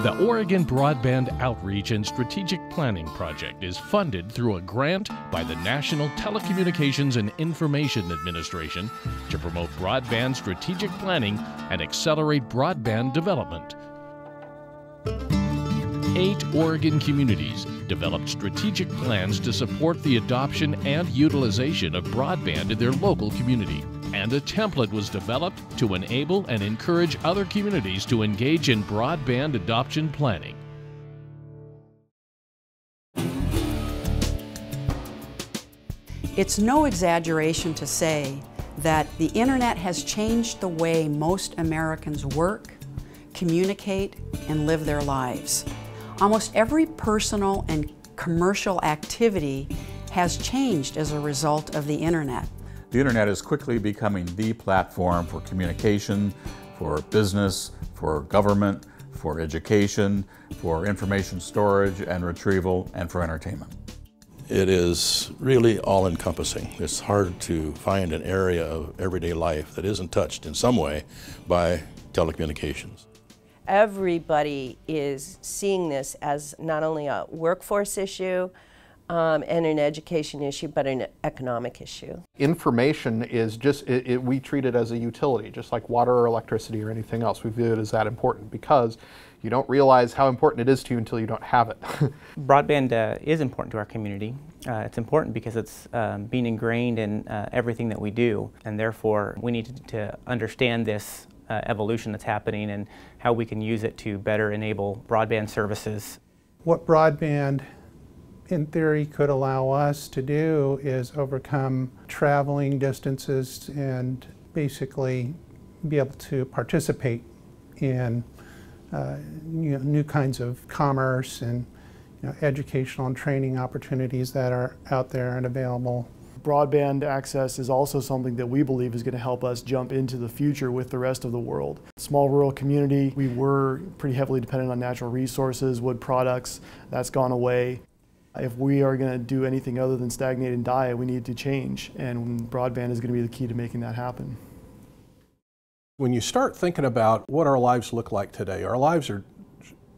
The Oregon Broadband Outreach and Strategic Planning Project is funded through a grant by the National Telecommunications and Information Administration to promote broadband strategic planning and accelerate broadband development. 8 Oregon communities developed strategic plans to support the adoption and utilization of broadband in their local community. And a template was developed to enable and encourage other communities to engage in broadband adoption planning. It's no exaggeration to say that the internet has changed the way most Americans work, communicate, and live their lives. Almost every personal and commercial activity has changed as a result of the internet. The internet is quickly becoming the platform for communication, for business, for government, for education, for information storage and retrieval, and for entertainment. It is really all-encompassing. It's hard to find an area of everyday life that isn't touched in some way by telecommunications. Everybody is seeing this as not only a workforce issue, and an education issue, but an economic issue. Information is just, we treat it as a utility, just like water or electricity or anything else. We view it as that important because you don't realize how important it is to you until you don't have it. Broadband is important to our community. It's important because it's being ingrained in everything that we do, and therefore we need to understand this evolution that's happening and how we can use it to better enable broadband services. What broadband in theory could allow us to do is overcome traveling distances and basically be able to participate in new kinds of commerce and educational and training opportunities that are out there and available. Broadband access is also something that we believe is going to help us jump into the future with the rest of the world. Small rural community, we were pretty heavily dependent on natural resources, wood products. That's gone away. If we are going to do anything other than stagnate and die, we need to change, and broadband is going to be the key to making that happen. When you start thinking about what our lives look like today, our lives are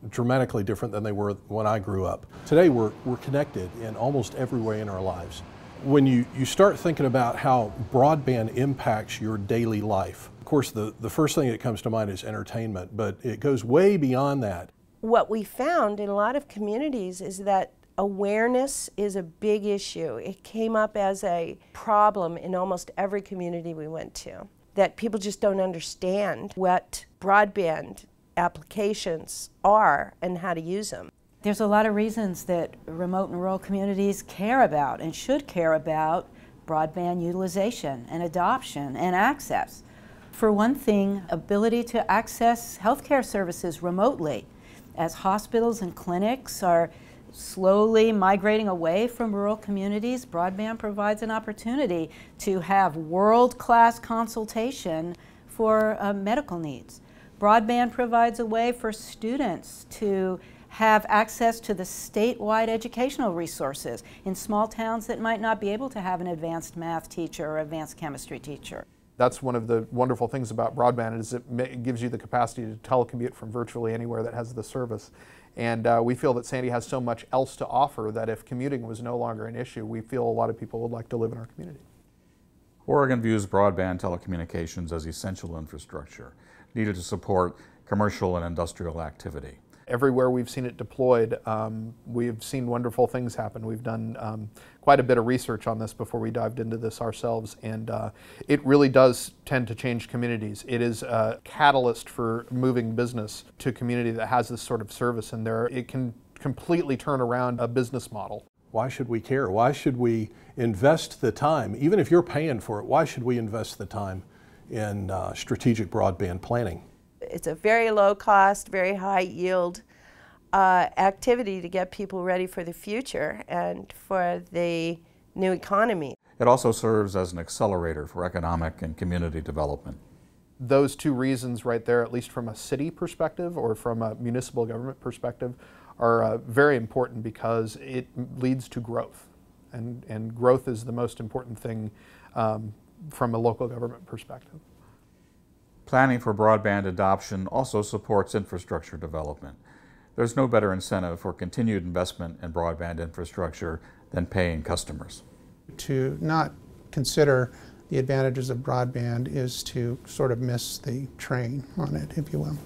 dramatically different than they were when I grew up. Today we're connected in almost every way in our lives. When you start thinking about how broadband impacts your daily life, of course the first thing that comes to mind is entertainment, but it goes way beyond that. What we found in a lot of communities is that awareness is a big issue. It came up as a problem in almost every community we went to, that people just don't understand what broadband applications are and how to use them. There's a lot of reasons that remote and rural communities care about and should care about broadband utilization and adoption and access. For one thing, ability to access healthcare services remotely. As hospitals and clinics are slowly migrating away from rural communities, broadband provides an opportunity to have world-class consultation for medical needs. Broadband provides a way for students to have access to the statewide educational resources in small towns that might not be able to have an advanced math teacher or advanced chemistry teacher. That's one of the wonderful things about broadband is it gives you the capacity to telecommute from virtually anywhere that has the service. And we feel that Sandy has so much else to offer that if commuting was no longer an issue, we feel a lot of people would like to live in our community. Oregon views broadband telecommunications as essential infrastructure needed to support commercial and industrial activity. Everywhere we've seen it deployed, we've seen wonderful things happen. We've done quite a bit of research on this before we dived into this ourselves, and it really does tend to change communities. It is a catalyst for moving business to a community that has this sort of service in there. It can completely turn around a business model. Why should we care? Why should we invest the time? Even if you're paying for it, why should we invest the time in strategic broadband planning? It's a very low cost, very high yield activity to get people ready for the future and for the new economy. It also serves as an accelerator for economic and community development. Those two reasons right there, at least from a city perspective or from a municipal government perspective, are very important because it leads to growth. And growth is the most important thing from a local government perspective. Planning for broadband adoption also supports infrastructure development. There's no better incentive for continued investment in broadband infrastructure than paying customers. To not consider the advantages of broadband is to sort of miss the train on it, if you will.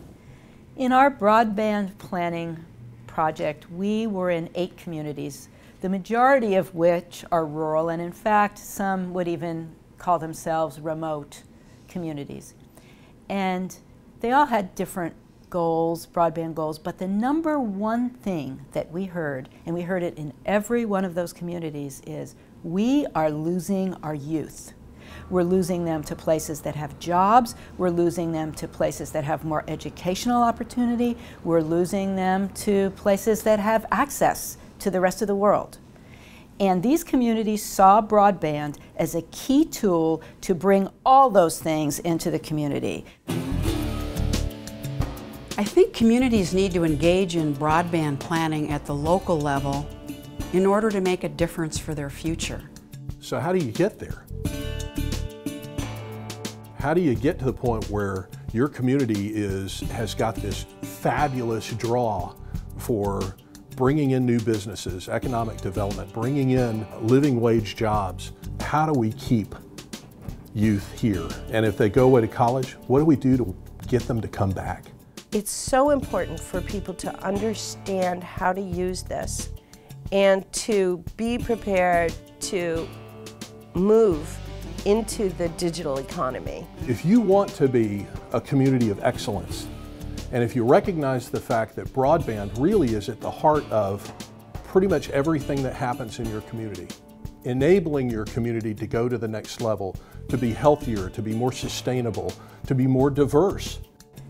In our broadband planning project, we were in 8 communities, the majority of which are rural, and in fact, some would even call themselves remote communities. And they all had different goals, broadband goals, but the number one thing that we heard, and we heard it in every one of those communities, is we are losing our youth. We're losing them to places that have jobs. We're losing them to places that have more educational opportunity. We're losing them to places that have access to the rest of the world. And these communities saw broadband as a key tool to bring all those things into the community. I think communities need to engage in broadband planning at the local level in order to make a difference for their future. So how do you get there? How do you get to the point where your community has got this fabulous draw for bringing in new businesses, economic development, bringing in living wage jobs? How do we keep youth here? And if they go away to college, what do we do to get them to come back? It's so important for people to understand how to use this and to be prepared to move into the digital economy. If you want to be a community of excellence, and if you recognize the fact that broadband really is at the heart of pretty much everything that happens in your community, enabling your community to go to the next level, to be healthier, to be more sustainable, to be more diverse.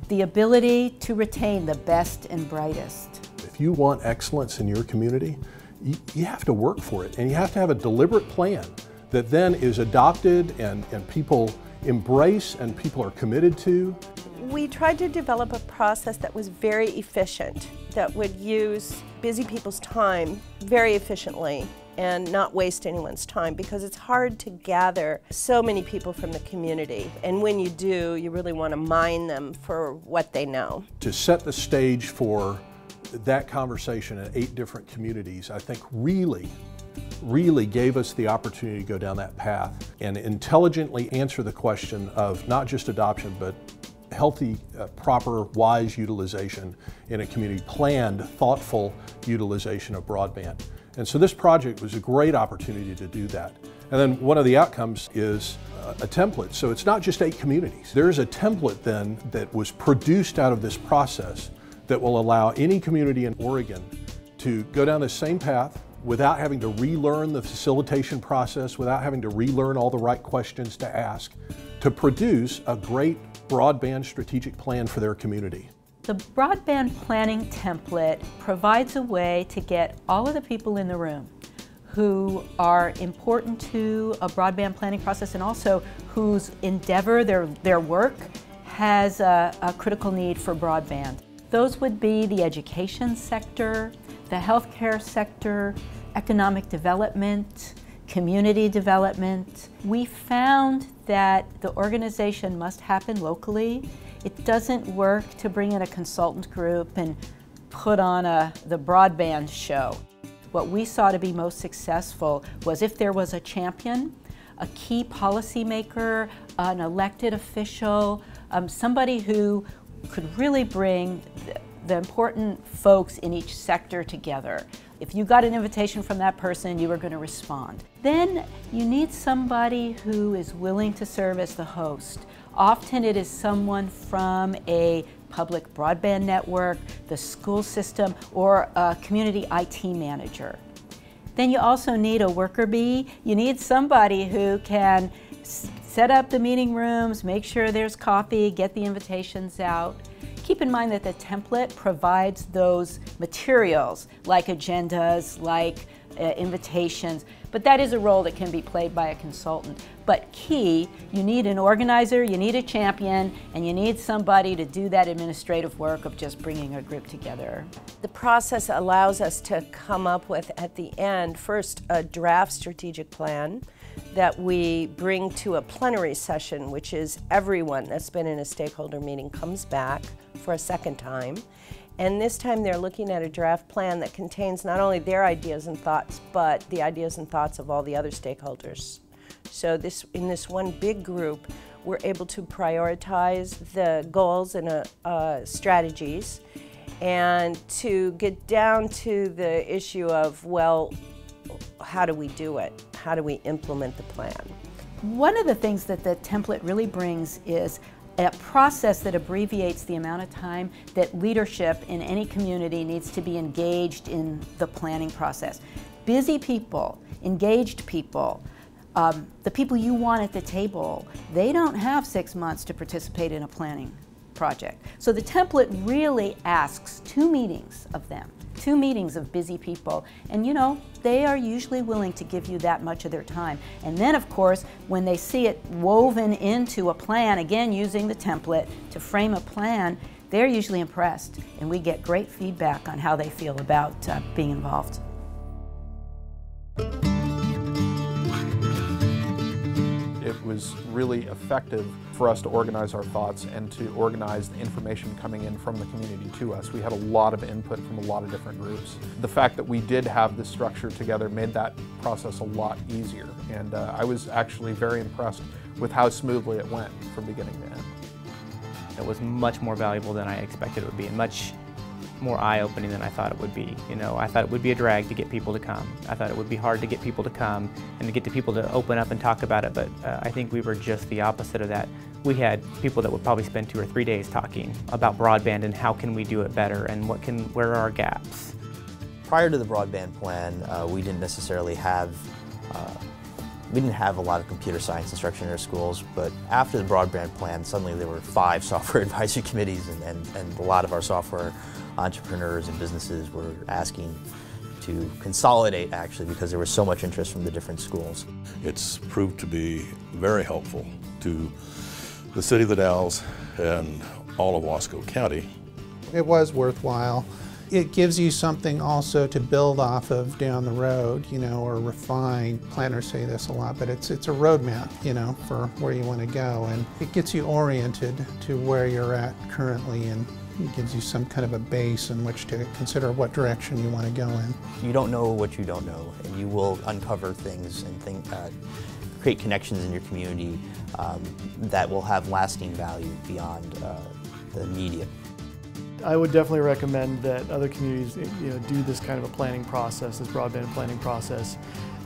The ability to retain the best and brightest. If you want excellence in your community, you have to work for it, and you have to have a deliberate plan that then is adopted and people embrace and people are committed to. We tried to develop a process that was very efficient, that would use busy people's time very efficiently and not waste anyone's time, because it's hard to gather so many people from the community. And when you do, you really want to mine them for what they know. To set the stage for that conversation in 8 different communities, I think really gave us the opportunity to go down that path and intelligently answer the question of not just adoption, but healthy, proper, wise utilization in a community, planned, thoughtful utilization of broadband. And so this project was a great opportunity to do that. And then one of the outcomes is a template. So it's not just 8 communities. There's a template then that was produced out of this process that will allow any community in Oregon to go down the same path without having to relearn the facilitation process, without having to relearn all the right questions to ask, to produce a great broadband strategic plan for their community. The broadband planning template provides a way to get all of the people in the room who are important to a broadband planning process and also whose endeavor, their work, has a critical need for broadband. Those would be the education sector, the healthcare sector, economic development, community development. We found that the organization must happen locally. It doesn't work to bring in a consultant group and put on the broadband show. What we saw to be most successful was if there was a champion, a key policymaker, an elected official, somebody who could really bring the important folks in each sector together. If you got an invitation from that person, you were going to respond. Then you need somebody who is willing to serve as the host. Often it is someone from a public broadband network, the school system, or a community IT manager. Then you also need a worker bee. You need somebody who can set up the meeting rooms, make sure there's coffee, get the invitations out. Keep in mind that the template provides those materials like agendas, like invitations, but that is a role that can be played by a consultant. But key, you need an organizer, you need a champion, and you need somebody to do that administrative work of just bringing a group together. The process allows us to come up with, at the end, first a draft strategic plan that we bring to a plenary session, which is everyone that's been in a stakeholder meeting comes back for a second time. And this time they're looking at a draft plan that contains not only their ideas and thoughts, but the ideas and thoughts of all the other stakeholders. So in this one big group, we're able to prioritize the goals and strategies, and to get down to the issue of, well, how do we do it? How do we implement the plan? One of the things that the template really brings is a process that abbreviates the amount of time that leadership in any community needs to be engaged in the planning process. Busy people, engaged people, the people you want at the table, they don't have 6 months to participate in a planning project. So the template really asks 2 meetings of them, 2 meetings of busy people, and you know, they are usually willing to give you that much of their time. And then of course, when they see it woven into a plan, again using the template to frame a plan, they're usually impressed, and we get great feedback on how they feel about being involved. It was really effective for us to organize our thoughts and to organize the information coming in from the community to us. We had a lot of input from a lot of different groups. The fact that we did have this structure together made that process a lot easier, and I was actually very impressed with how smoothly it went from beginning to end. It was much more valuable than I expected it would be, and much more eye-opening than I thought it would be. You know, I thought it would be a drag to get people to come. I thought it would be hard to get people to come and to get the people to open up and talk about it, but I think we were just the opposite of that. We had people that would probably spend 2 or 3 days talking about broadband and how can we do it better and where are our gaps. Prior to the broadband plan, we didn't necessarily have we didn't have a lot of computer science instruction in our schools, but after the broadband plan, suddenly there were 5 software advisory committees, and a lot of our software entrepreneurs and businesses were asking to consolidate, actually, because there was so much interest from the different schools. It's proved to be very helpful to the City of the Dalles and all of Wasco County. It was worthwhile. It gives you something also to build off of down the road, you know, or refine. Planners say this a lot, but it's a roadmap, you know, for where you want to go, and it gets you oriented to where you're at currently, and it gives you some kind of a base in which to consider what direction you want to go in. You don't know what you don't know, and you will uncover things and create connections in your community that will have lasting value beyond the immediate. I would definitely recommend that other communities do this kind of a planning process, this broadband planning process.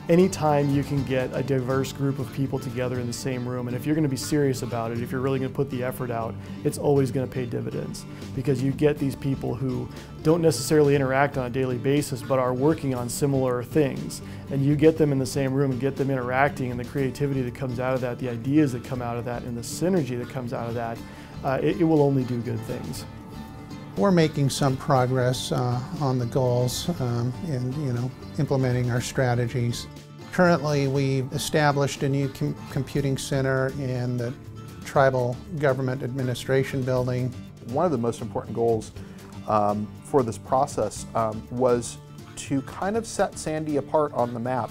Anytime you can get a diverse group of people together in the same room, and if you're going to be serious about it, if you're really going to put the effort out, it's always going to pay dividends, because you get these people who don't necessarily interact on a daily basis but are working on similar things, and you get them in the same room and get them interacting, and the creativity that comes out of that, the ideas that come out of that, and the synergy that comes out of that, it will only do good things. We're making some progress on the goals and, you know, implementing our strategies. Currently, we've established a new computing center in the Tribal Government Administration Building. One of the most important goals for this process was to kind of set Sandy apart on the map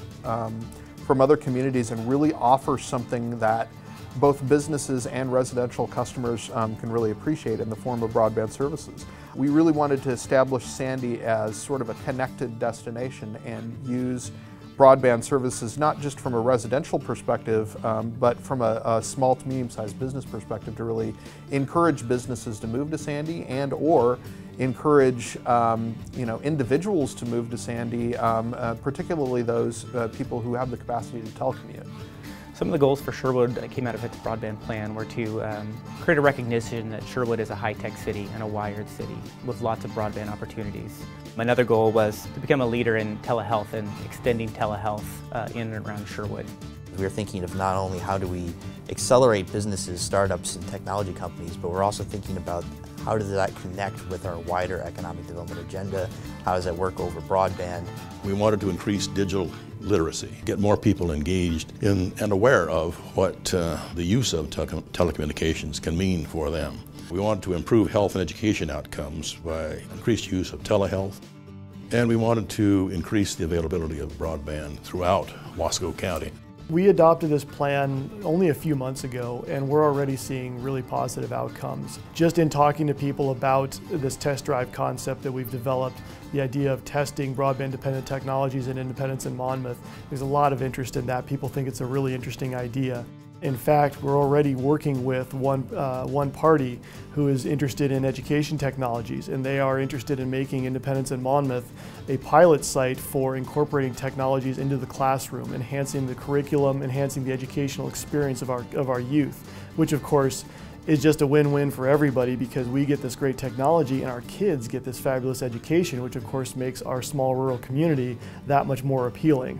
from other communities and really offer something that both businesses and residential customers can really appreciate in the form of broadband services. We really wanted to establish Sandy as sort of a connected destination and use broadband services not just from a residential perspective, but from a small to medium-sized business perspective, to really encourage businesses to move to Sandy and or encourage individuals to move to Sandy, particularly those people who have the capacity to telecommute. Some of the goals for Sherwood that came out of its broadband plan were to create a recognition that Sherwood is a high-tech city and a wired city with lots of broadband opportunities. Another goal was to become a leader in telehealth and extending telehealth in and around Sherwood. We were thinking of not only how do we accelerate businesses, startups, and technology companies, but we're also thinking about how does that connect with our wider economic development agenda? How does that work over broadband? We wanted to increase digital literacy, get more people engaged in and aware of what the use of telecommunications can mean for them. We wanted to improve health and education outcomes by increased use of telehealth, and we wanted to increase the availability of broadband throughout Wasco County. We adopted this plan only a few months ago, and we're already seeing really positive outcomes. Just in talking to people about this test drive concept that we've developed, the idea of testing broadband-dependent technologies in Independence and Monmouth, there's a lot of interest in that. People think it's a really interesting idea. In fact, we're already working with one party who is interested in education technologies, and they are interested in making Independence and Monmouth a pilot site for incorporating technologies into the classroom, enhancing the curriculum, enhancing the educational experience of our youth, which of course is just a win-win for everybody because we get this great technology and our kids get this fabulous education, which of course makes our small rural community that much more appealing.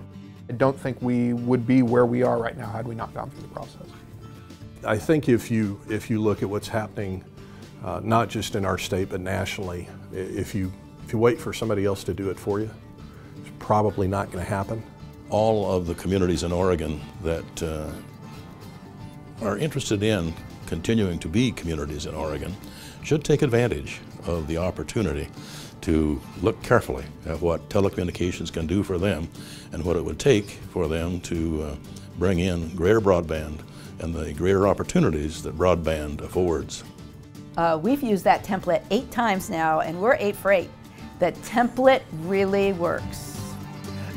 I don't think we would be where we are right now had we not gone through the process. I think if you look at what's happening, not just in our state but nationally, if you wait for somebody else to do it for you, it's probably not going to happen. All of the communities in Oregon that are interested in continuing to be communities in Oregon should take advantage of the opportunity to look carefully at what telecommunications can do for them and what it would take for them to bring in greater broadband and the greater opportunities that broadband affords. We've used that template 8 times now, and we're 8 for 8. The template really works.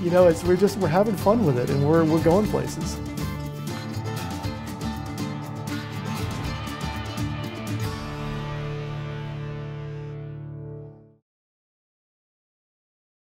You know, we're having fun with it, and we're going places.